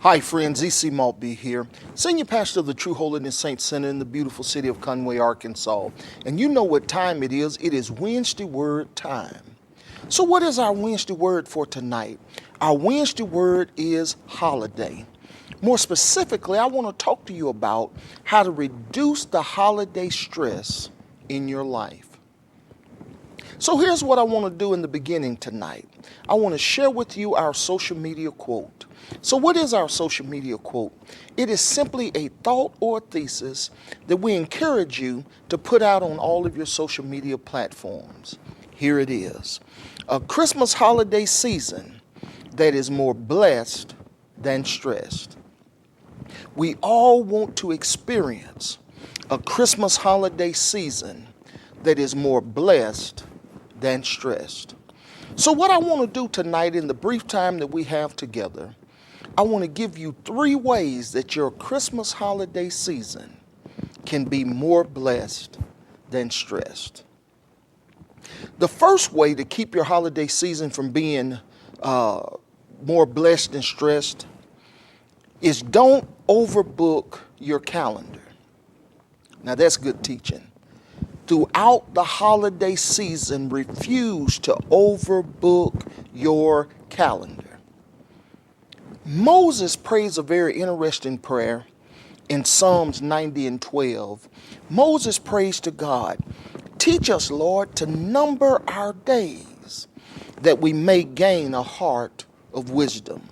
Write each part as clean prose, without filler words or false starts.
Hi friends, E.C. Maltby here, Senior Pastor of the True Holiness Saints Center in the beautiful city of Conway, Arkansas. And you know what time it is. It is Wednesday Word time. So what is our Wednesday Word for tonight? Our Wednesday Word is holiday. More specifically, I want to talk to you about how to reduce the holiday stress in your life. So here's what I want to do in the beginning tonight. I want to share with you our social media quote. So what is our social media quote? It is simply a thought or a thesis that we encourage you to put out on all of your social media platforms. Here it is. A Christmas holiday season that is more blessed than stressed. We all want to experience a Christmas holiday season that is more blessed than stressed. So what I want to do tonight in the brief time that we have together, I want to give you 3 ways that your Christmas holiday season can be more blessed than stressed. The first way to keep your holiday season from being more blessed than stressed is don't overbook your calendar. Now that's good teaching. Throughout the holiday season, refuse to overbook your calendar. Moses prays a very interesting prayer in Psalms 90 and 12. Moses prays to God, teach us, Lord, to number our days that we may gain a heart of wisdom.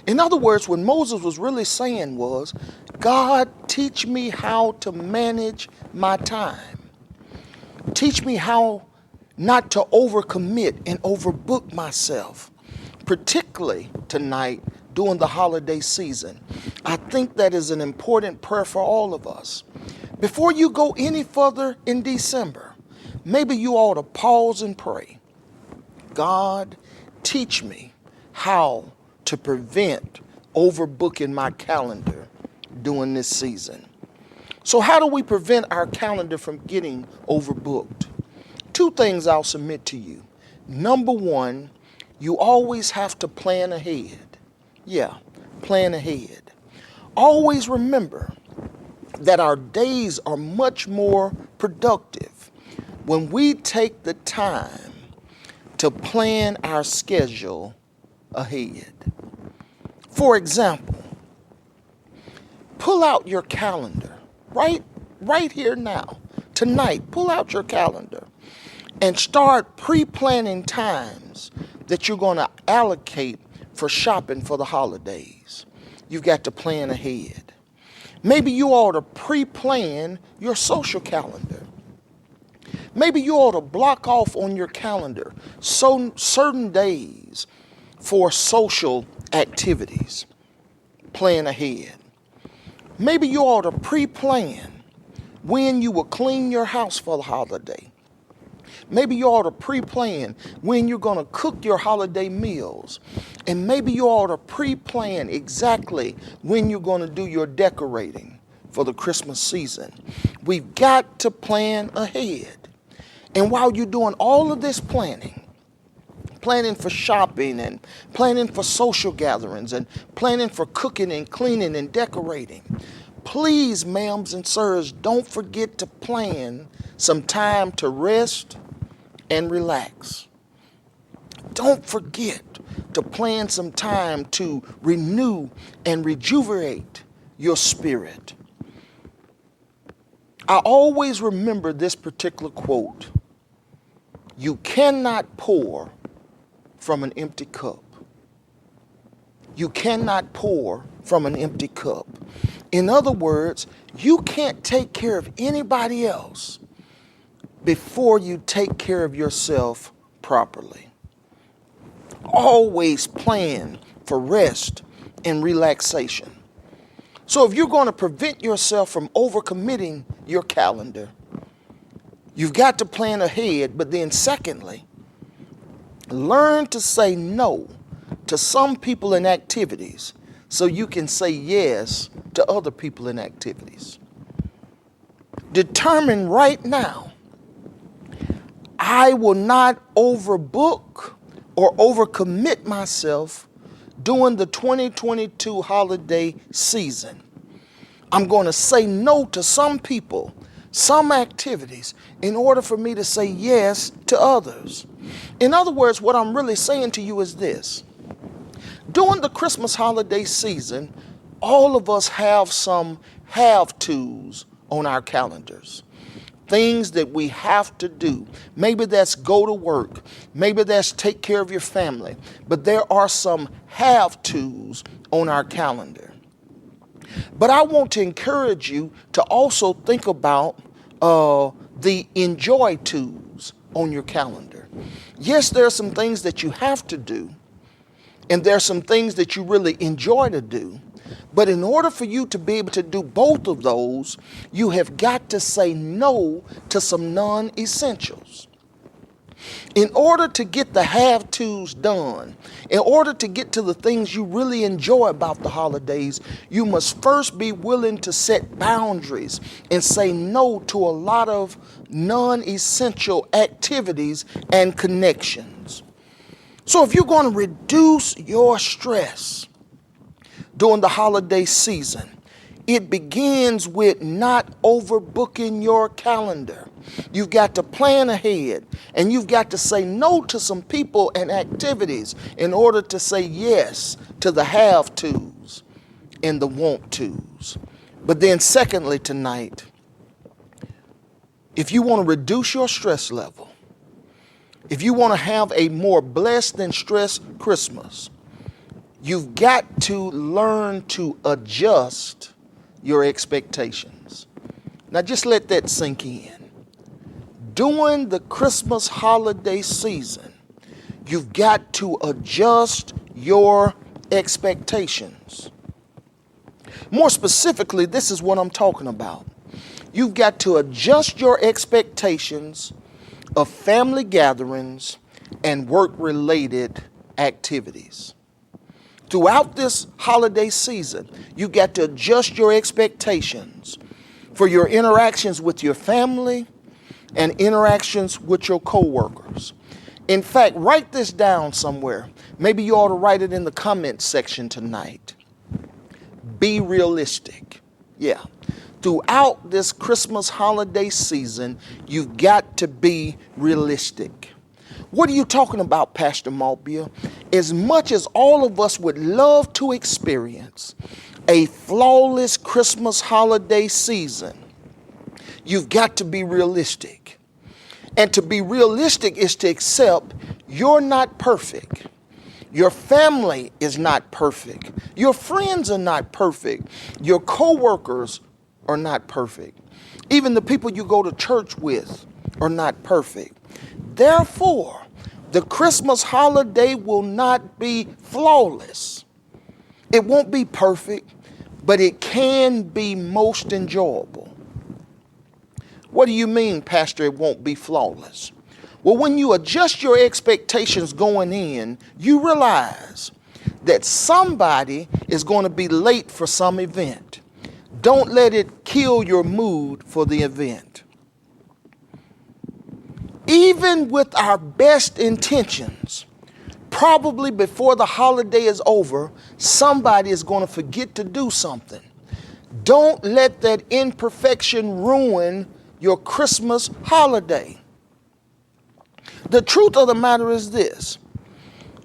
In other words, what Moses was really saying was, God, teach me how to manage my time. Teach me how not to overcommit and overbook myself, particularly tonight during the holiday season. I think that is an important prayer for all of us. Before you go any further in December, maybe you ought to pause and pray. God, teach me how to prevent overbooking my calendar during this season. So how do we prevent our calendar from getting overbooked? 2 things I'll submit to you. Number 1, you always have to plan ahead. Yeah, plan ahead. Always remember that our days are much more productive when we take the time to plan our schedule ahead. For example, pull out your calendar right here now. Tonight, pull out your calendar and start pre-planning times that you're going to allocate for shopping for the holidays. You've got to plan ahead. Maybe you ought to pre-plan your social calendar. Maybe you ought to block off on your calendar certain days for social activities. Plan ahead. Maybe you ought to pre-plan when you will clean your house for the holiday. Maybe you ought to pre-plan when you're going to cook your holiday meals. And maybe you ought to pre-plan exactly when you're going to do your decorating for the Christmas season. We've got to plan ahead. And while you're doing all of this planning for shopping and planning for social gatherings and planning for cooking and cleaning and decorating, please, ma'ams and sirs, don't forget to plan some time to rest and relax. Don't forget to plan some time to renew and rejuvenate your spirit. I always remember this particular quote. You cannot pour from an empty cup. You cannot pour from an empty cup. In other words, you can't take care of anybody else before you take care of yourself properly. Always plan for rest and relaxation. So if you're going to prevent yourself from overcommitting your calendar, you've got to plan ahead. But then secondly, learn to say no to some people and activities so you can say yes to other people and activities. Determine right now, I will not overbook or overcommit myself during the 2022 holiday season. I'm going to say no to some people, some activities, in order for me to say yes to others. In other words, what I'm really saying to you is this. During the Christmas holiday season, all of us have some have-tos on our calendars. Things that we have to do. Maybe that's go to work. Maybe that's take care of your family. But there are some have-tos on our calendar. But I want to encourage you to also think about the enjoy tos on your calendar. Yes, there are some things that you have to do, and there are some things that you really enjoy to do. But in order for you to be able to do both of those, you have got to say no to some non-essentials. In order to get the have-tos done, in order to get to the things you really enjoy about the holidays, you must first be willing to set boundaries and say no to a lot of non-essential activities and connections. So if you're going to reduce your stress during the holiday season, it begins with not overbooking your calendar. You've got to plan ahead, and you've got to say no to some people and activities in order to say yes to the have-tos and the want-tos. But then secondly tonight, if you want to reduce your stress level, if you want to have a more blessed than stressed Christmas, you've got to learn to adjust your expectations. Now just let that sink in. During the Christmas holiday season, you've got to adjust your expectations. More specifically, this is what I'm talking about. You've got to adjust your expectations of family gatherings and work-related activities. Throughout this holiday season, you got to adjust your expectations for your interactions with your family and interactions with your coworkers. In fact, write this down somewhere. Maybe you ought to write it in the comments section tonight. Be realistic. Yeah. Throughout this Christmas holiday season, you've got to be realistic. What are you talking about, Pastor Maltbia? As much as all of us would love to experience a flawless Christmas holiday season, you've got to be realistic. And to be realistic is to accept you're not perfect. Your family is not perfect. Your friends are not perfect. Your coworkers are not perfect. Even the people you go to church with are not perfect. Therefore, the Christmas holiday will not be flawless. It won't be perfect, but it can be most enjoyable. What do you mean, Pastor, it won't be flawless? Well, when you adjust your expectations going in, you realize that somebody is going to be late for some event. Don't let it kill your mood for the event. Even with our best intentions, probably before the holiday is over, somebody is going to forget to do something. Don't let that imperfection ruin your Christmas holiday. The truth of the matter is this.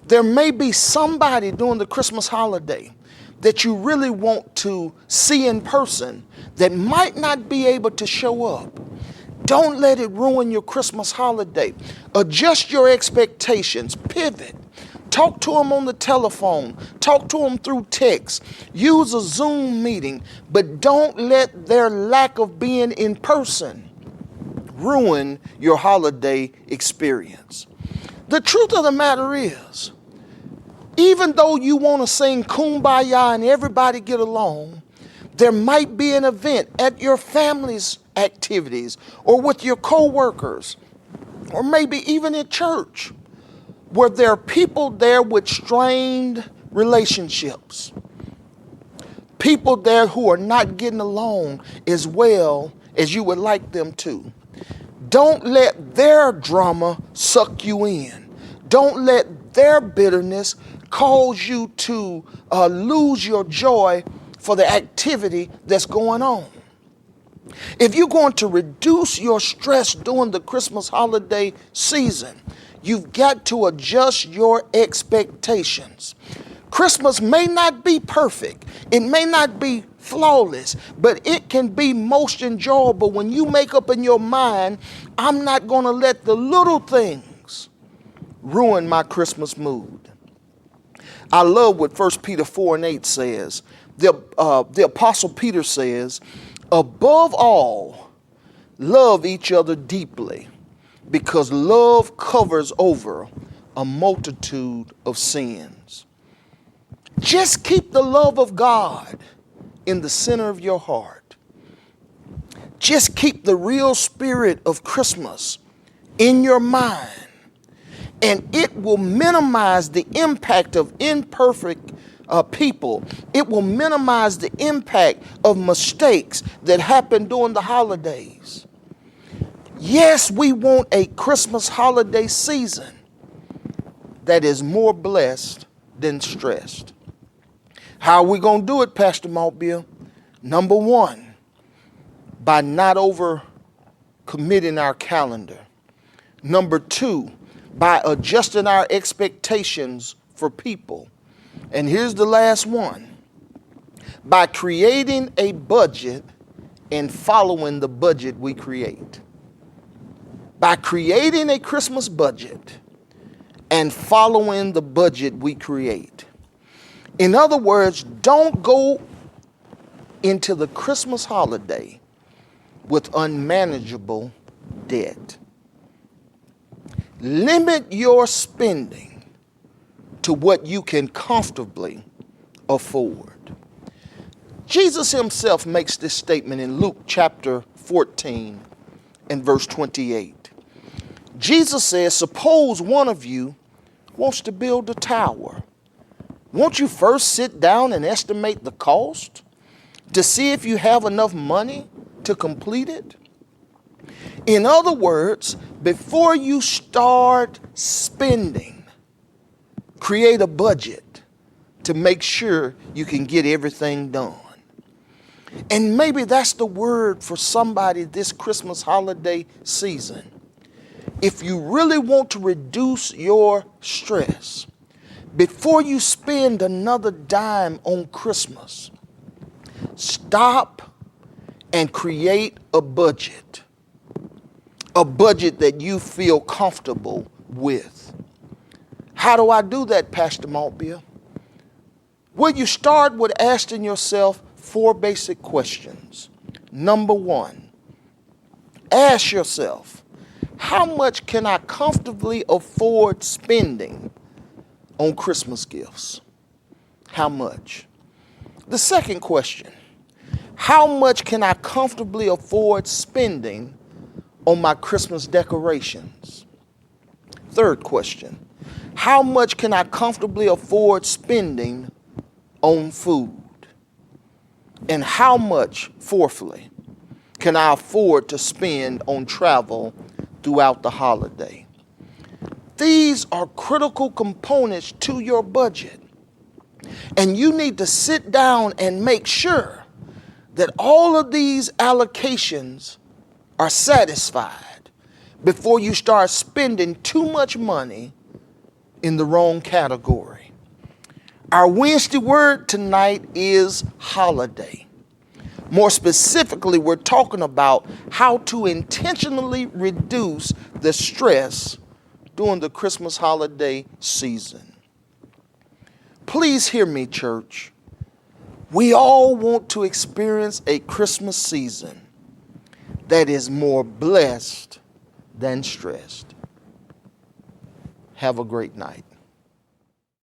There may be somebody during the Christmas holiday that you really want to see in person that might not be able to show up. Don't let it ruin your Christmas holiday. Adjust your expectations. Pivot. Talk to them on the telephone. Talk to them through text. Use a Zoom meeting. But don't let their lack of being in person ruin your holiday experience. The truth of the matter is, even though you want to sing Kumbaya and everybody get along, there might be an event at your family's activities or with your coworkers or maybe even at church where there are people there with strained relationships, people there who are not getting along as well as you would like them to. Don't let their drama suck you in. Don't let their bitterness cause you to lose your joy for the activity that's going on. If you're going to reduce your stress during the Christmas holiday season, you've got to adjust your expectations. Christmas may not be perfect. It may not be flawless, but it can be most enjoyable when you make up in your mind, I'm not going to let the little things ruin my Christmas mood. I love what 1 Peter 4:8 says. The Apostle Peter says, above all, love each other deeply, because love covers over a multitude of sins. Just keep the love of God in the center of your heart. Just keep the real spirit of Christmas in your mind, and it will minimize the impact of imperfect people. It will minimize the impact of mistakes that happen during the holidays. Yes, we want a Christmas holiday season that is more blessed than stressed. How are we going to do it, Pastor Maltbill? Number one, by not over committing our calendar. Number two, by adjusting our expectations for people. And here's the last one, by creating a budget and following the budget we create. By creating a Christmas budget and following the budget we create. In other words, don't go into the Christmas holiday with unmanageable debt. Limit your spending to what you can comfortably afford. Jesus himself makes this statement in Luke chapter 14 and verse 28. Jesus says, suppose one of you wants to build a tower. Won't you first sit down and estimate the cost to see if you have enough money to complete it? In other words, before you start spending, create a budget to make sure you can get everything done. And maybe that's the word for somebody this Christmas holiday season. If you really want to reduce your stress, before you spend another dime on Christmas, stop and create a budget that you feel comfortable with. How do I do that, Pastor Maltbill? Well, you start with asking yourself 4 basic questions. Number one, ask yourself, how much can I comfortably afford spending on Christmas gifts? How much? The second question, how much can I comfortably afford spending on my Christmas decorations? Third question, how much can I comfortably afford spending on food? And how much, fourthly, can I afford to spend on travel throughout the holiday? These are critical components to your budget. And you need to sit down and make sure that all of these allocations are satisfied before you start spending too much money in the wrong category. Our Wednesday word tonight is holiday. More specifically, we're talking about how to intentionally reduce the stress during the Christmas holiday season. Please hear me, church. We all want to experience a Christmas season that is more blessed than stressed. Have a great night.